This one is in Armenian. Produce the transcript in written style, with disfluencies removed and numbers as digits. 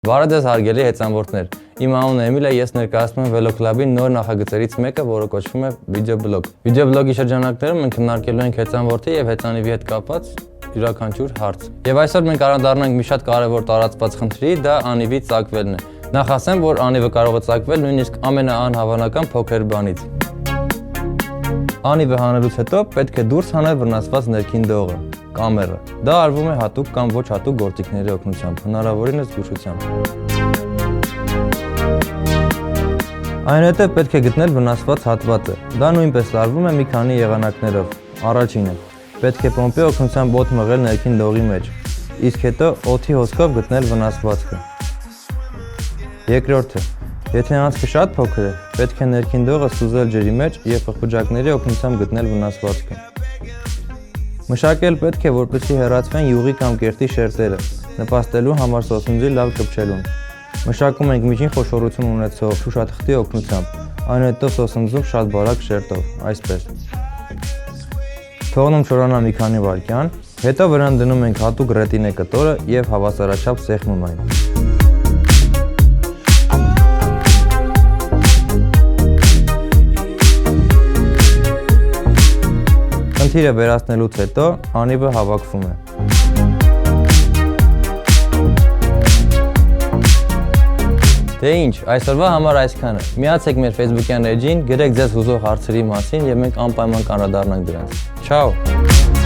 Բարև ձեզ հարգելի հեծանվորդներ, իմ անունը Էմիլ է, ես ներկայացնում եմ Վելոկլաբի նոր նախագծերից մեկը, որը կոչվում է վիդեոբլոգ։ Վիդեոբլոգի շրջանակներում մենք քննարկելու ենք հեծանվորդի եւ հեծանիվի հետ կապված յուրաքանչյուր հարց։ Եվ այսօր մենք անդրադառնանք մի շատ կարևոր տարածված խնդրի, դա անիվի ծագվելն է։ Նախ ասեմ, որ անիվը կարող է ծագվել նույնիսկ ամենաանհավանական փոքր բանից։ Անիվը հանելուց հետո պետք է դուրս հանել վնասված ներքին դողը, կամերը։ Դա արվում է հատուկ կամ ոչ հատուկ գործիքների օգնությամբ, հնարավորինս զգուշությամբ։ Այնուհետև պետք է գտնել վնասված հատվածը։ Դա նույնպես արվում է մի քանի եղանակներով։ Առաջինը՝ պետք է պոմպի օգնությամբ օդ մղել ներքին դողի մեջ, իսկ հետո օդի հոսքով գտնել վնասվածքը։ Երկրորդը՝ եթե անցքը շատ փոքր է, պետք է ներքին դողը սուզել ջրի մեջ եւ պղպջակների օգնությամբ գտնել վնասվածքը։ Մշակել պետք է, որպեսզի հեռացվեն յուղի կամ կերտի շերտերը, նպաստելու համար սոսնձի լավ կպչելուն։ Մշակում ենք միջին խոշորություն ունեցող շուշաթղթի օգնությամբ, այնուհետև սոսնձում շատ բարակ շերտով, այսպես։ Թողնում չորանա մի քանի վայրկյան, հետո վրան դնում ենք հատուկ ռետինե կտորը եւ հավասարաչափ սեղմում այն։ Խնդիրը վերացնելուց հետո անիվը հավաքվում է։ Դե ինչ, այսօրվա համար այսքանը։ Միացեք մեր Facebook-յան էջին, գրեք ձեզ հուզող հարցերի մասին եւ մենք անպայման կանդրադառնանք դրանց։ Չաո։